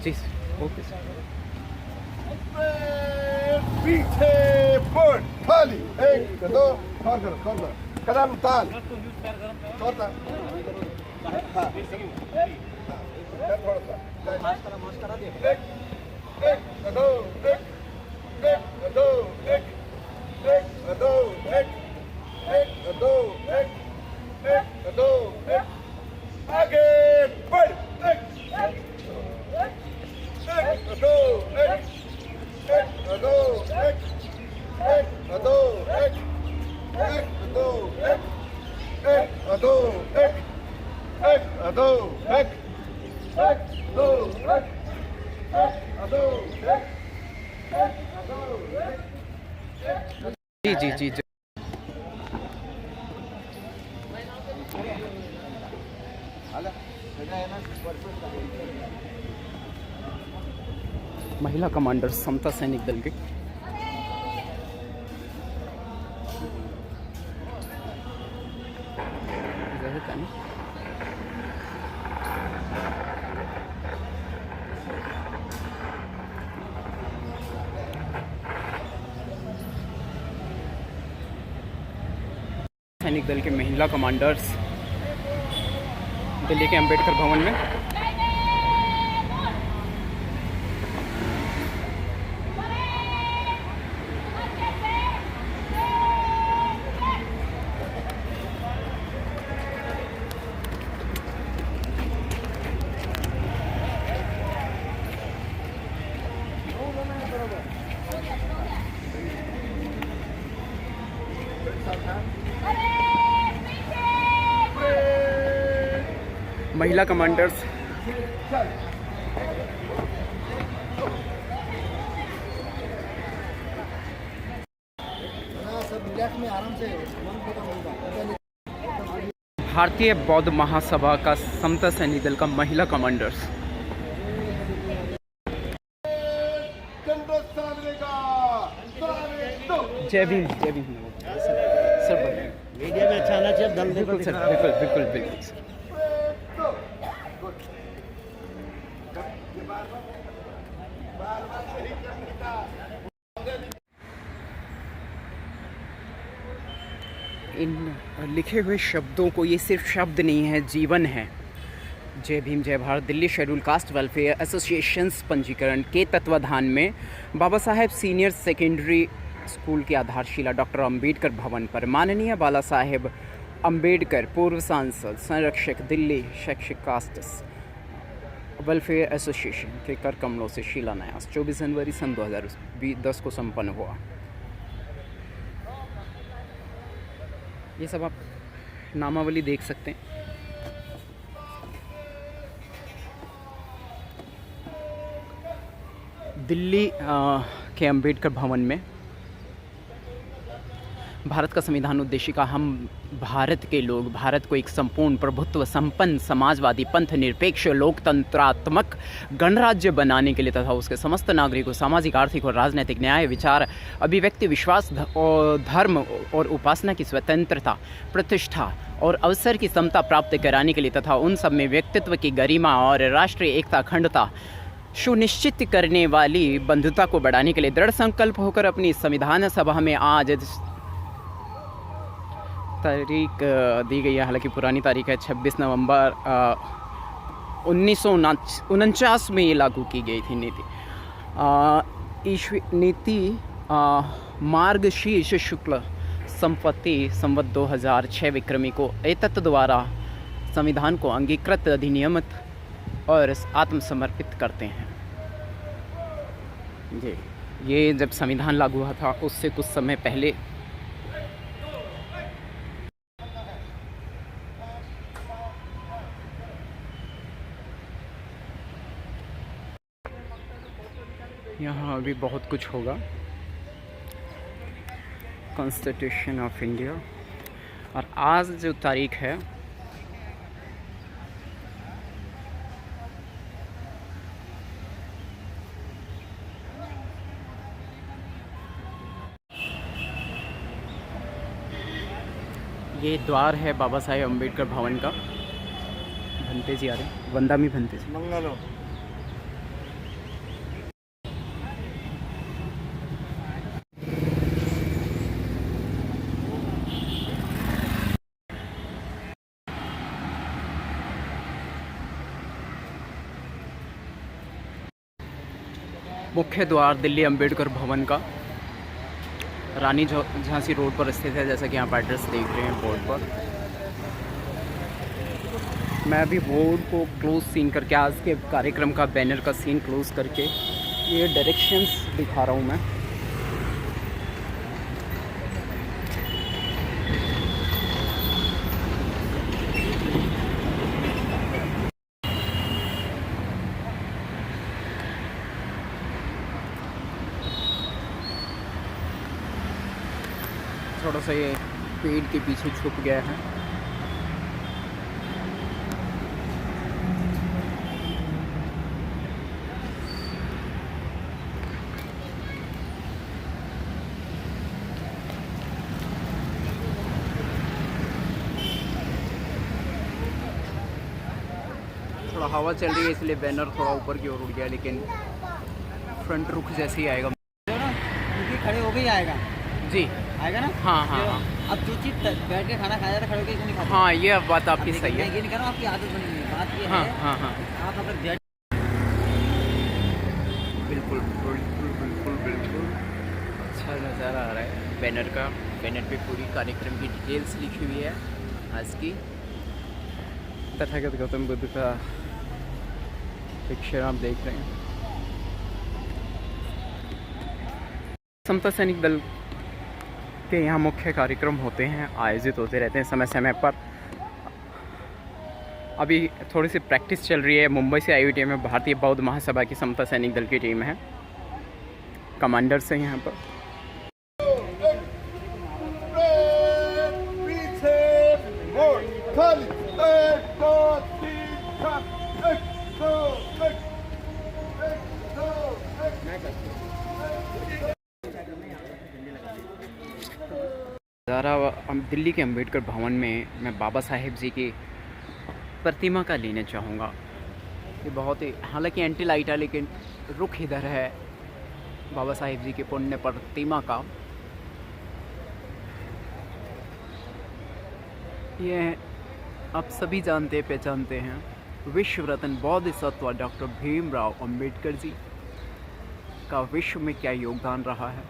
जी okay sir. पीछे मुड़ खाली 1 2 और करो कदम ताल छोटा हाँ थोड़ा सा मास्क करा दे 1 2 1 2 1 2 1 2 1 2 1 आगे बढ़ 1 2 1 1 2 1 1 2 1 1 2 1 1 2 1 1 2 1 1 2 1 जी जी जी जी। महिला कमांडर समता सैनिक दल के सैनिक दल के महिला कमांडर्स दिल्ली के अंबेडकर भवन में महिला कमांडर्स भारतीय बौद्ध महासभा का समता सैनिक दल का महिला कमांडर्स। जय भीम जय भीम सर। मीडिया में अच्छा आना चाहिए दल बिल्कुल सर बिल्कुल बिल्कुल बिल्कुल सर। इन लिखे हुए शब्दों को, ये सिर्फ शब्द नहीं है, जीवन है। जय भीम जय Bharat Delhi schedule caste welfare associations पंजीकरण के तत्वाधान में Baba Saheb senior secondary school की आधारशिला डॉक्टर अंबेडकर भवन पर माननीय बाला साहेब अंबेडकर पूर्व सांसद संरक्षक दिल्ली शैक्षिक कास्ट वेलफेयर एसोसिएशन के कर कमलों से शिलान्यास 24 जनवरी सन 2010 को संपन्न हुआ। ये सब आप नामावली देख सकते हैं। दिल्ली के अंबेडकर भवन में भारत का संविधान उद्देशिका हम भारत के लोग भारत को एक संपूर्ण प्रभुत्व संपन्न समाजवादी पंथ निरपेक्ष लोकतंत्रात्मक गणराज्य बनाने के लिए तथा उसके समस्त नागरिकों सामाजिक आर्थिक और राजनीतिक न्याय विचार अभिव्यक्ति विश्वास और धर्म और उपासना की स्वतंत्रता प्रतिष्ठा और अवसर की समता प्राप्त कराने के लिए तथा उन सब में व्यक्तित्व की गरिमा और राष्ट्रीय एकता अखंडता सुनिश्चित करने वाली बंधुता को बढ़ाने के लिए दृढ़ संकल्प होकर अपनी संविधान सभा में आज तारीख दी गई है। हालांकि पुरानी तारीख है 26 नवंबर 1949 में ये लागू की गई थी नीति मार्गशीर्ष शुक्ल संपत्ति संवत 2006 विक्रमी को एतत् द्वारा संविधान को अंगीकृत अधिनियमित और आत्मसमर्पित करते हैं। ये जब संविधान लागू हुआ था उससे कुछ समय पहले यहाँ अभी बहुत कुछ होगा। कॉन्स्टिट्यूशन ऑफ इंडिया और आज जो तारीख है ये द्वार है बाबा साहेब अम्बेडकर भवन का। भंते जी आ रहे हैं, वंदामी भंते जी। मंगलो मुख्य द्वार दिल्ली अंबेडकर भवन का रानी झांसी रोड पर स्थित है, जैसा कि आप एड्रेस देख रहे हैं बोर्ड पर। मैं अभी बोर्ड को क्लोज सीन करके, आज के कार्यक्रम का बैनर का सीन क्लोज करके ये डायरेक्शंस दिखा रहा हूँ मैं। थोड़ा सा ये पेड़ के पीछे छुप गया है। थोड़ा हवा चल रही है इसलिए बैनर थोड़ा ऊपर की ओर उड़ गया, लेकिन फ्रंट रुख जैसे ही आएगा क्योंकि खड़े हो गई आएगा जी। आएगा ना। हाँ हाँ हाँ। अब जो चीज बैठ के खाना खाया था खड़े होकर नहीं खाता। हाँ, ये बात आपकी सही है। ये नहीं कह रहा हूं, आपकी आदत बनी हुई है। बात ये हाँ है हाँ हाँ, आप अगर बैठ बिल्कुल बिल्कुल बिल्कुल बिल्कुल अच्छा नज़ारा आ रहा है बैनर का। बैनर पे पूरी कार्यक्रम की डिटेल्स लिखी हुई है आज की। तथागत गौतम बुद्ध का पिक्चर आप देख रहे हैं। समता सैनिक दल के यहाँ मुख्य कार्यक्रम होते हैं, आयोजित होते रहते हैं समय समय पर। अभी थोड़ी सी प्रैक्टिस चल रही है। मुंबई से आई हुई टीम है, भारतीय बौद्ध महासभा की समता सैनिक दल की टीम है। कमांडर्स हैं यहाँ पर। खाली 1 2 3 4 1 2 1 2 ज़रा दिल्ली के अंबेडकर भवन में मैं बाबा साहेब जी की प्रतिमा का लेना चाहूँगा। ये बहुत ही, हालांकि एंटी लाइट है, लेकिन रुख इधर है बाबा साहेब जी की पुण्य प्रतिमा का। ये आप सभी जानते पहचानते हैं, विश्व रत्न बोधिसत्व डॉक्टर भीमराव अंबेडकर जी का विश्व में क्या योगदान रहा है,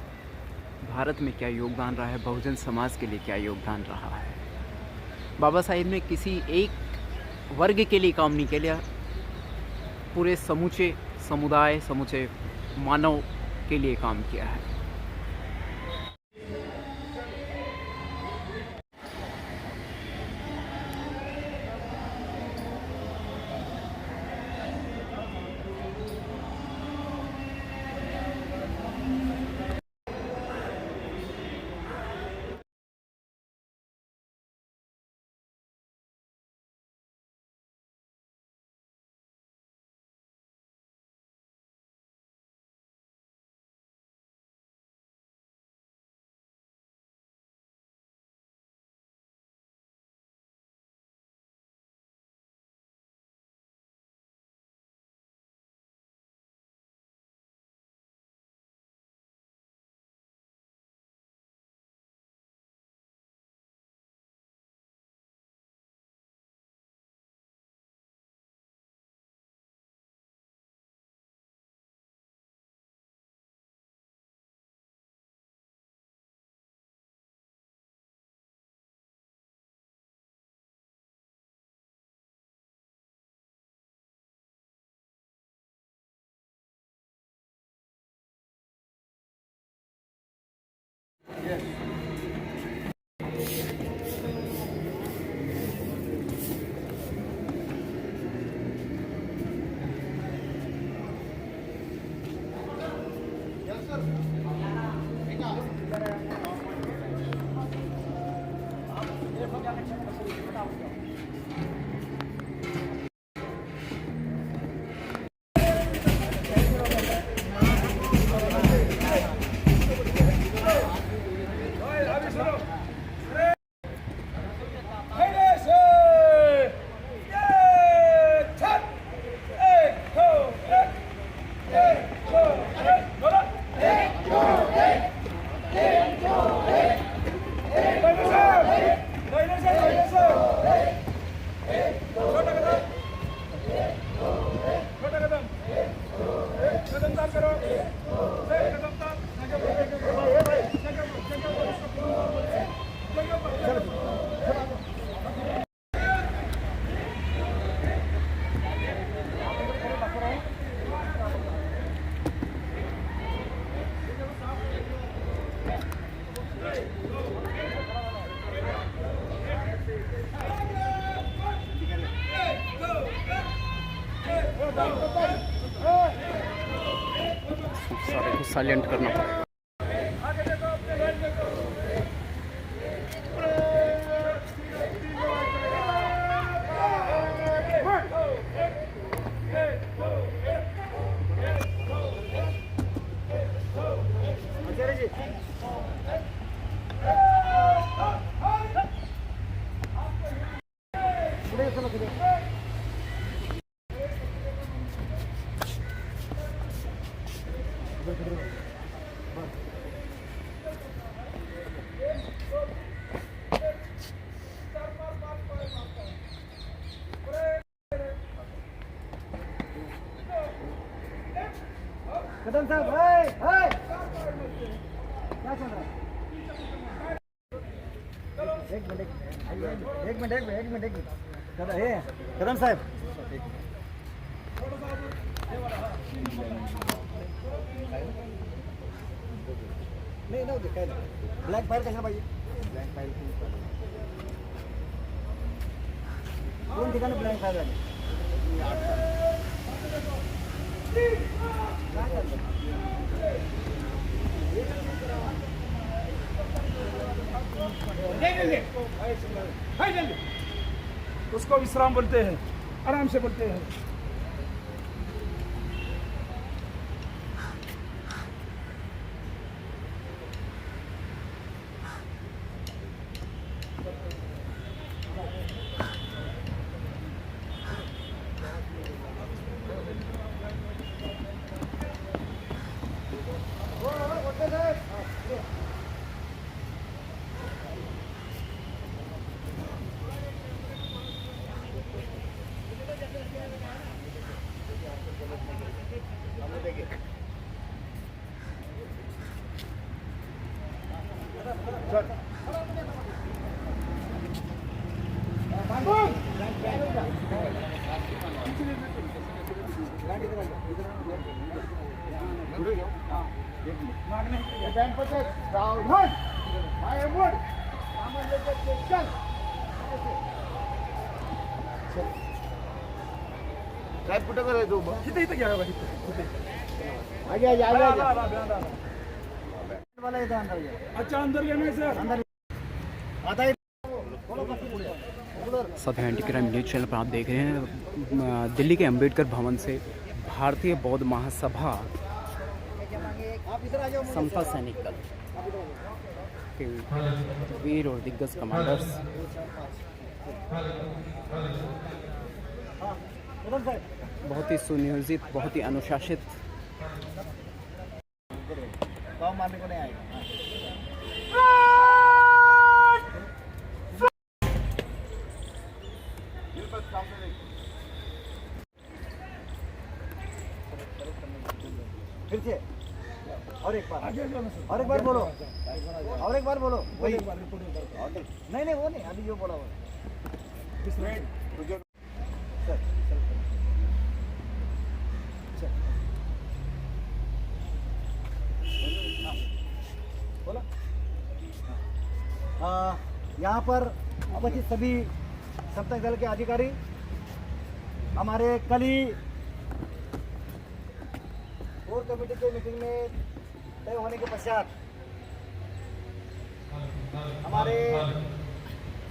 भारत में क्या योगदान रहा है, बहुजन समाज के लिए क्या योगदान रहा है। बाबा साहेब ने किसी एक वर्ग के लिए काम नहीं किया, पूरे समूचे समुदाय, समूचे मानव के लिए काम किया है। साइलेंट करना पड़ेगा। कदम साहब, हाय क्या चल रहा है? एक मिनट कदम साहब, नहीं दिखाई ब्लैक फाइल कशाला पाहिजे? ब्लॅक फाइल दोन ठिकाणी ब्लॅक फाइल झाली. उसको विश्राम बोलते हैं, आराम से बोलते हैं. साहेब कुठं करायचं उभं? इथे घ्या बाबा, इथे. वाला इथं अंदर घ्या. अच्छा, अंदर घ्या नाही सर. अंदर आता सब एंटी क्राइम न्यूज चैनल पर आप देख रहे हैं दिल्ली के अंबेडकर भवन से भारतीय बौद्ध महासभा समता सैनिक दल के वीर और दिग्गज कमांडर्स बहुत ही सुनियोजित, बहुत ही अनुशासित गाँव मारने को नहीं आएगा. फिर से और एक बार बोलो, और एक बार बोलो. वही नहीं वो नहीं, अभी जो बोला वो. बोला. यहाँ पर उपस्थित सभी सप्तक दल के अधिकारी हमारे कल ही कोर कमेटी के मीटिंग में तय होने के पश्चात हमारे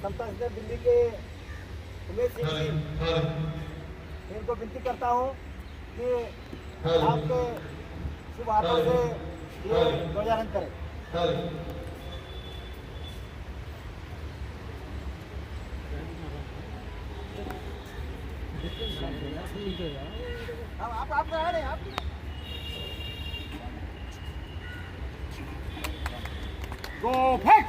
समता दल दिल्ली के उमेश सिंह जी, इनको विनती करता हूँ कि आपके शुभ हाथों से ये ध्वजारोहण करें. आप करा रहे हैं आप. Go back!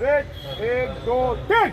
Break 1 2 3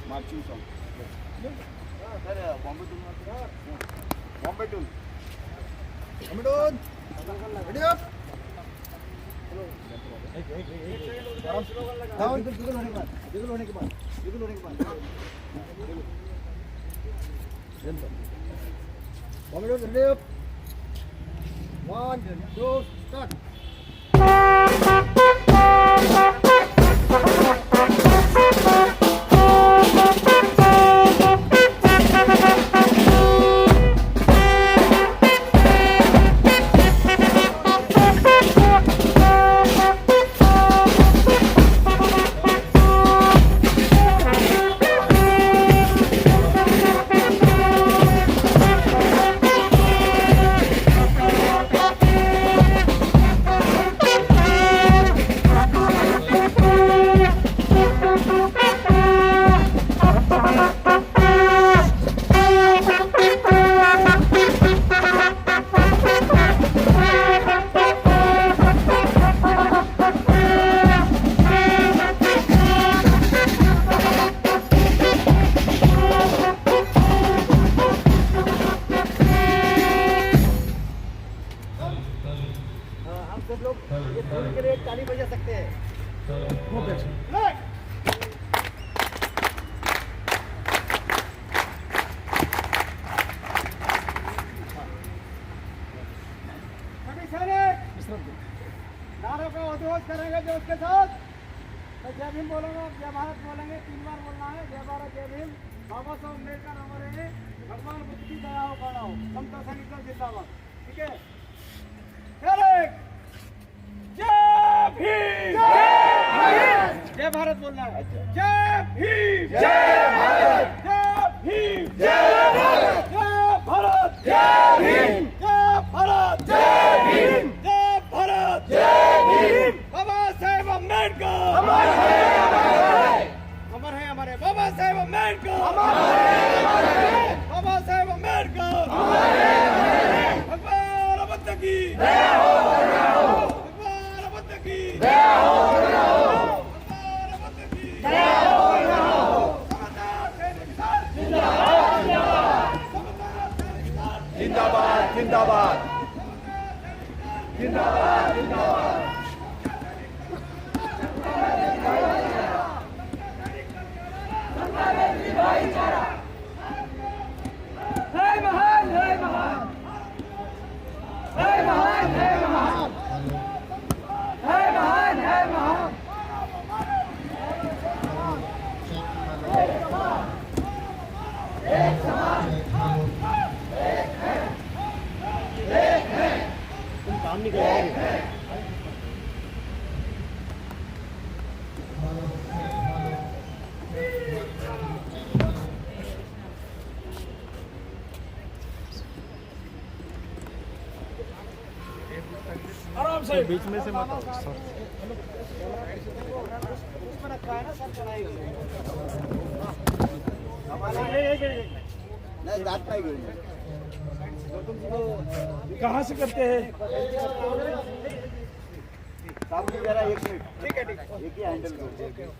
marching song. Bombay tune. Come on. Ready up. Down. Jiggle होने के बाद. Bombay tune. Ready up. 1 2 start. सब लोग ये धोनी के लिए एक ताली बजा सकते हैं। सभी सारे नारों का उद्घोष करेंगे जो उसके साथ मैं जय भीम बोलूंगा, जय भारत बोलेंगे, 3 बार बोलना है। जय भारत जय भीम। बाबा साहब अम्बेडकर हमारे भगवान बुद्ध की दया हो खड़ा हो, समता सैनिक जिंदाबाद। ठीक है, जय भीम, जय भारत बोलना है। जय भीम, जय भारत, जय भीम, जय भारत, जय भारत, जय भीम, जय भारत, जय भीम, जय भारत, जय भीम। बाबा साहेब अम्बेडकर अमर है हमारे बाबा साहेब अम्बेडकर, बाबा साहेब अम्बेडकर भगवान बुद्ध की जय हो, भगवान बुद्ध की जय हो, भगवान बुद्ध की जय हो। जिंदाबाद जिंदाबाद जिंदाबाद जिंदाबाद। है महान, है महान, है महान, है महान, है महान, है महान। एक समान, एक है, तुम काम नहीं करोगे। आराम से बीच में से मत आओ सर। उसमें रखा है ना सर, चढ़ाई नहीं रात पाई गई। कहाँ से करते हैं? सामने जरा 1 मिनट। ठीक है, ठीक है, एक ही हैंडल करो।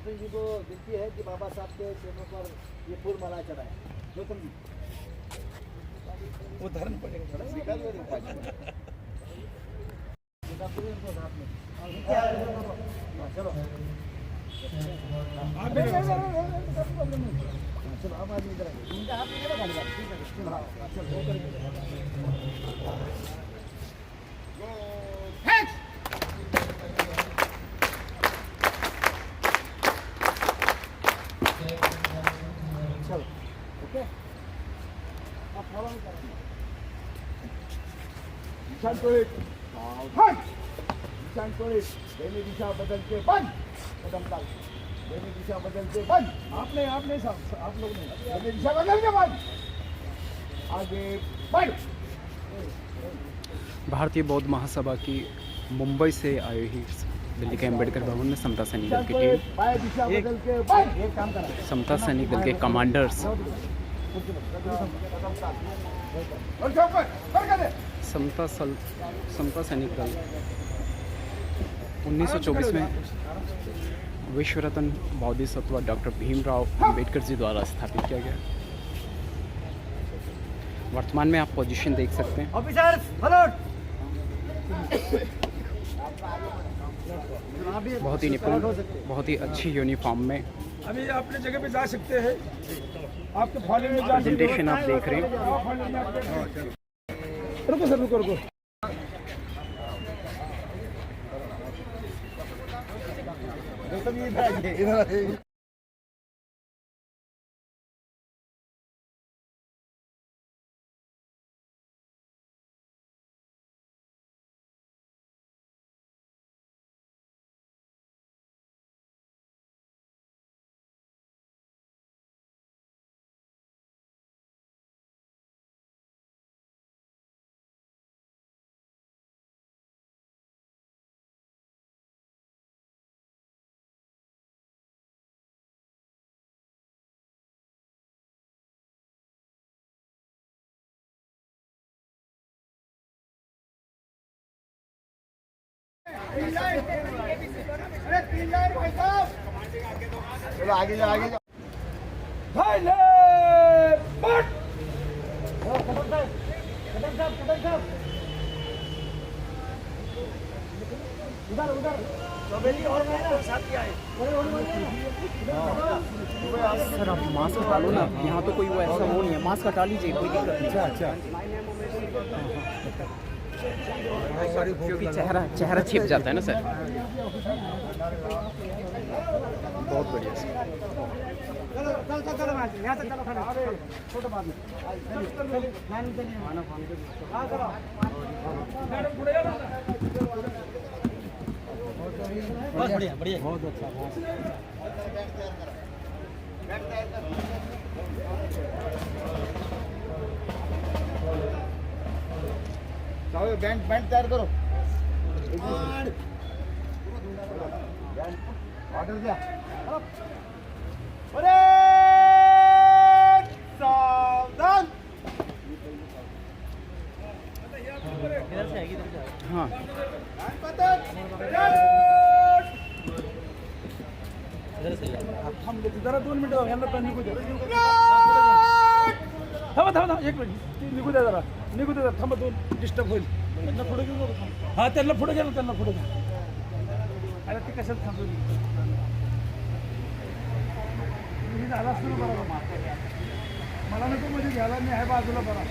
गौतम जी को विनती है कि बाबा साहब के चरणों पर ये फूल माला चढ़ाए। गौतम जी वो धर्म पड़ेगा थोड़ा चलो चलो आप आदमी इधर आइए। उनका हाथ में लगा दीजिए। ठीक है चलो चलो वो करेंगे। चलो ओके आप फॉलो करें। देने दिशा बदल के बंद कदम डाल देने दिशा बदल के बंद आपने सब आप लोग ने देने दिशा बदल के बंद आगे बढ़। भारतीय बौद्ध महासभा की मुंबई से आई हुई दिल्ली के अम्बेडकर भवन में समता सैनिक दल की टीम, बाएं दिशा बदल के बंद एक काम करा समता सैनिक दल के कमांडर्स समता सैनिक दल 1924 में विश्व रत्न बोधिसत्व डॉक्टर भीमराव अंबेडकर जी द्वारा स्थापित किया गया। वर्तमान में आप पोजीशन देख सकते हैं। Officers alert. बहुत ही निपुण, बहुत ही अच्छी यूनिफॉर्म में अभी अपने जगह पे जा सकते हैं। आपके फॉलोइंग में जा सकते प्रेजेंटेशन आप देख रहे हैं। हैं। रुको सर रुको इधर चलो आगे जाओ आगे जाओ। कदम साहब उधर चौबेली और गए ना साथ आए। सर आप मास्क हटा लो ना, यहाँ तो कोई वो ऐसा वो नहीं है, मास्क हटा लीजिए, कोई दिक्कत नहीं। अच्छा क्योंकि चेहरा छिप जाता है ना सर। बहुत बढ़िया सर। चलो यहाँ से चलो खड़े छोटा बात बढ़िया बढ़िया बहुत अच्छा बैंड तैयार करो। ऑर्डर दिया। अरे सावधान। इधर से आएगी, इधर से आएगी। हाँ इधर से हम जरा 2 मिनिट यांना निघू दे। थांबा 1 मिनिट निघू द्या जरा थांबा 2 डिस्टर्ब होईल। त्यांना पुढे घेऊ हा त्यांना पुढे घ्या त्यांना पुढे घ्या। अरे ते कशात थांबवली तुम्ही झाला सुरू करा मला नको मध्ये घ्यायला मी आहे बाजूला बरा।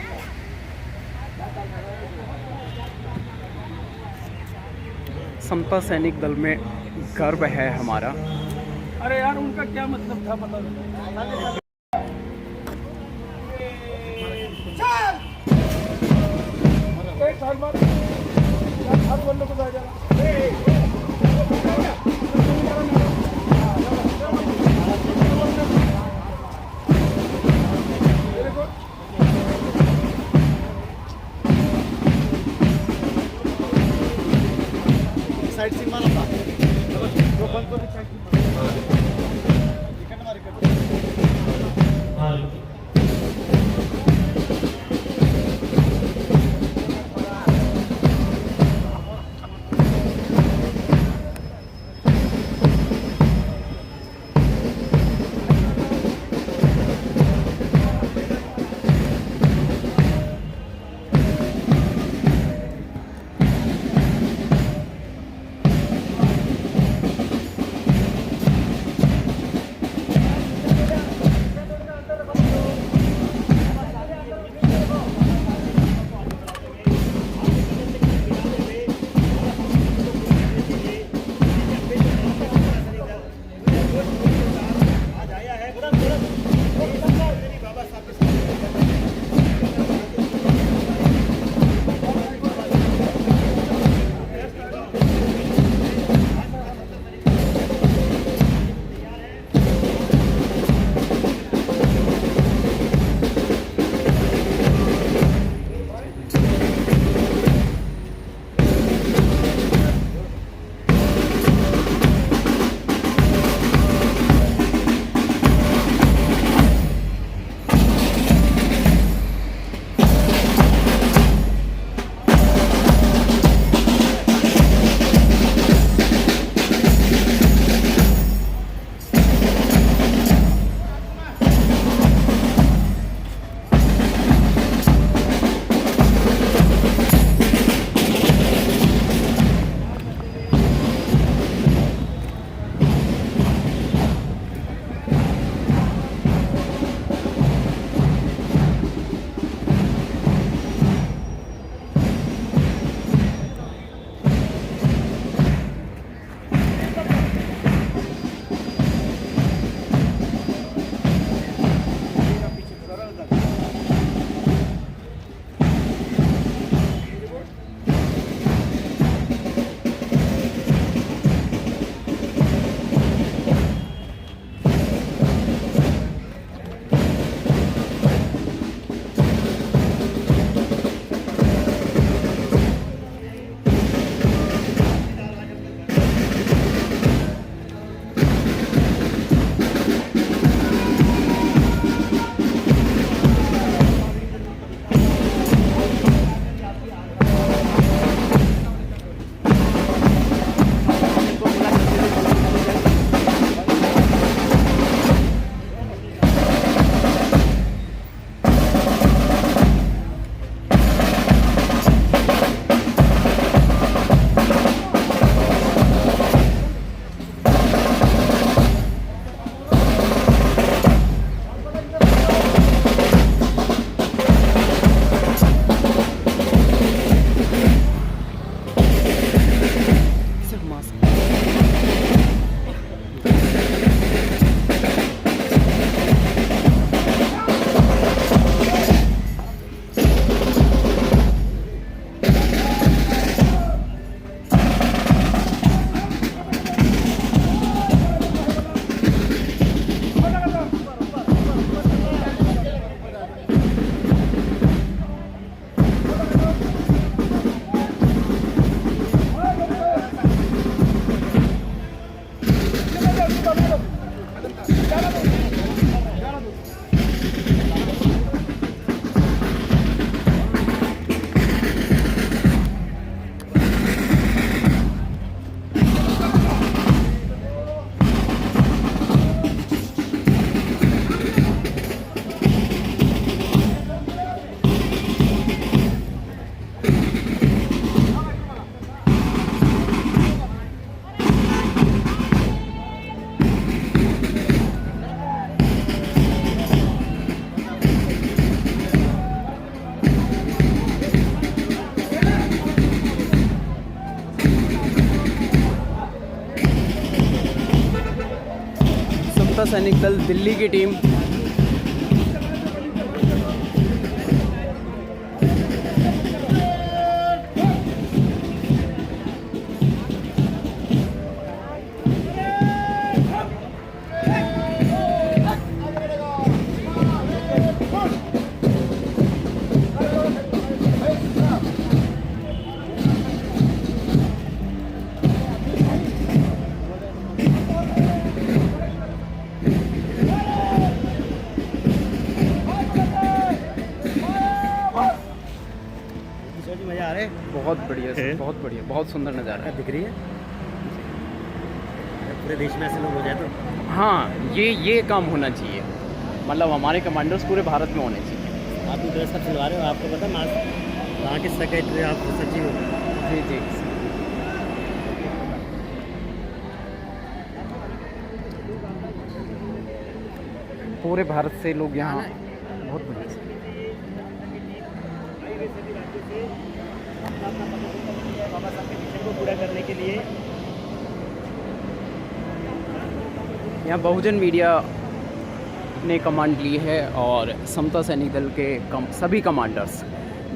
समता सैनिक दल में गर्व है हमारा। अरे यार उनका क्या मतलब था पता नहीं। बोलने को जाएगा साइड सीन मारा था समता सैनिक दल दिल्ली की टीम। मजा आ रहा है, बहुत बढ़िया सर, बहुत बढ़िया, बहुत सुंदर नज़ारा है। दिख रही है। पूरे देश में ऐसे लोग हो जाए तो हाँ, ये काम होना चाहिए, मतलब हमारे कमांडर्स पूरे भारत में होने चाहिए। आप ड्रेस सब सिलवा रहे हो, आपको पता है वहाँ के सेक्रेटरी आप सचिव हो। जी जी। पूरे भारत से लोग यहाँ, बहुत बढ़िया। बाबा साहब के मिशन को पूरा करने के लिए यहाँ बहुजन मीडिया ने कमांड ली है और समता सैनिक दल के सभी कमांडर्स,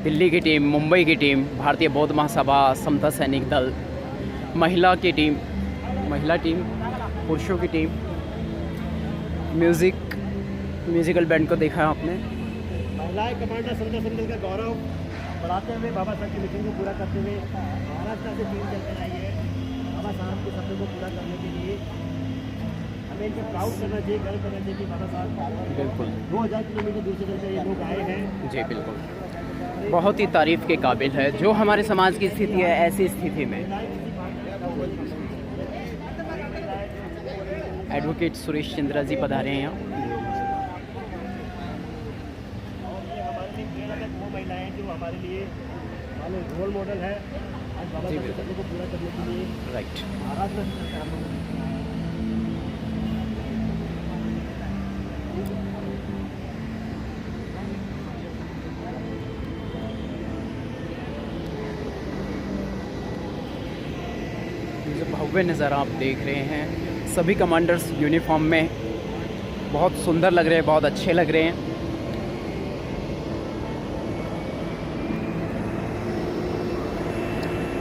दिल्ली की टीम, मुंबई की टीम, भारतीय बौद्ध महासभा, समता सैनिक दल, महिला टीम, पुरुषों की टीम, म्यूज़िकल बैंड को देखा है आपने। महिलाएं कमांडर समता सैनिक दल का गौरव बढ़ाते हुए बाबा साहब के मिशन को पूरा करते हुए महाराष्ट्र से टीम चलकर आई है। बाबा साहब के सपने को पूरा करने के लिए हमें इनको प्राउड करना चाहिए, गर्व करना चाहिए कि बाबा साहब बिल्कुल 2000 किलोमीटर दूर से चलकर ये लोग आए हैं। जी बिल्कुल, बहुत ही तारीफ़ के काबिल है। जो हमारे समाज की स्थिति है, ऐसी स्थिति में एडवोकेट सुरेश चंद्रा जी पधारे हैं यहाँ। वो महिलाएं जो हमारे लिए रोल मॉडल है, आज बाबा साहब के सपने को पूरा करने के लिए राइट। महाराष्ट्र जो भव्य नज़ारा आप देख रहे हैं, सभी कमांडर्स यूनिफॉर्म में बहुत सुंदर लग रहे हैं, बहुत अच्छे लग रहे हैं।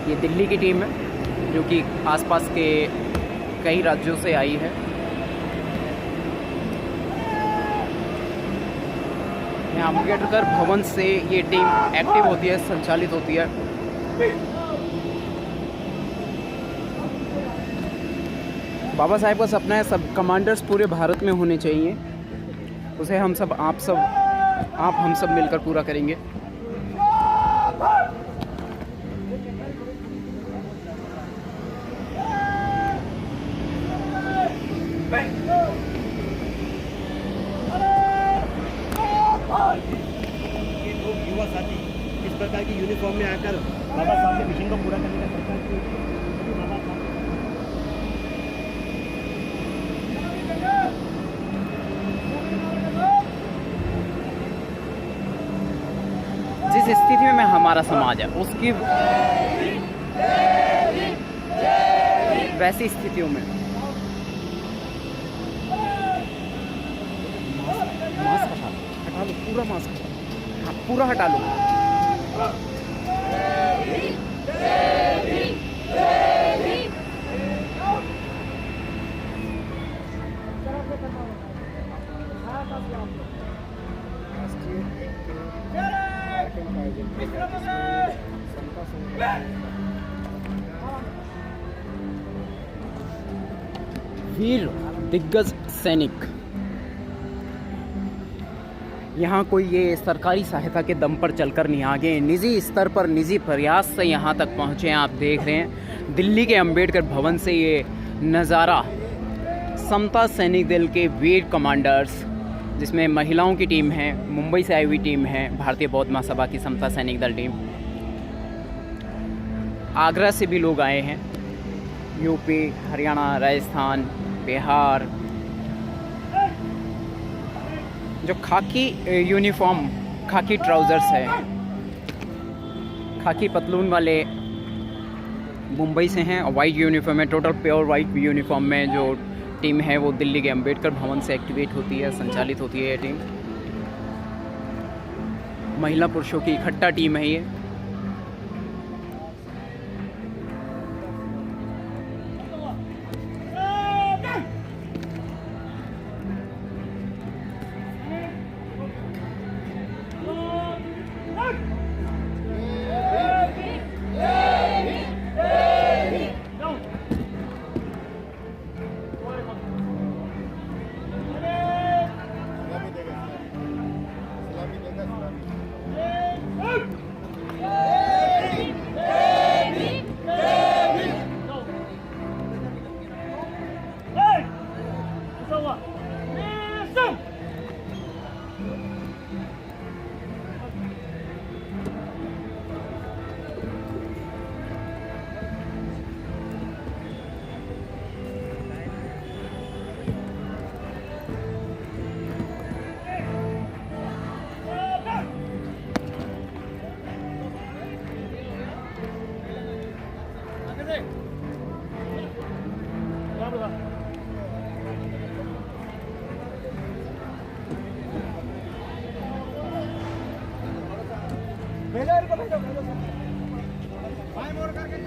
ये दिल्ली की टीम है जो कि आसपास के कई राज्यों से आई है। यहाँ अम्बेडकर भवन से ये टीम एक्टिव होती है, संचालित होती है। बाबा साहेब का सपना है सब कमांडर्स पूरे भारत में होने चाहिए, उसे हम सब हम सब मिलकर पूरा करेंगे। ये लोग युवा साथी इस प्रकार की यूनिफॉर्म में आकर बाबा साहब के मिशन को पूरा करने का संकल्प किए। बाबा साहब जिस स्थिति में हमारा समाज है उसकी वैसी स्थितियों में मास्क हटा लो, पूरा मास्क हाँ, पूरा हटा लो। वीर दिग्गज सैनिक, यहाँ कोई ये सरकारी सहायता के दम पर चलकर नहीं आगे, निजी स्तर पर निजी प्रयास से यहाँ तक पहुँचे हैं। आप देख रहे हैं दिल्ली के अंबेडकर भवन से ये नज़ारा, समता सैनिक दल के वीर कमांडर्स, जिसमें महिलाओं की टीम है, मुंबई से आई हुई टीम है, भारतीय बौद्ध महासभा की समता सैनिक दल टीम, आगरा से भी लोग आए हैं, यूपी, हरियाणा, राजस्थान, बिहार। जो खाकी यूनिफॉर्म, खाकी ट्राउज़र्स है, खाकी पतलून वाले मुंबई से हैं और वाइट यूनिफॉर्म में, टोटल प्योर वाइट यूनिफॉर्म में जो टीम है वो दिल्ली के अंबेडकर भवन से एक्टिवेट होती है, संचालित होती है ये टीम। महिला पुरुषों की इकट्ठा टीम है ये। भेजो इनको, भेजो भेजो भाई मोड़ करके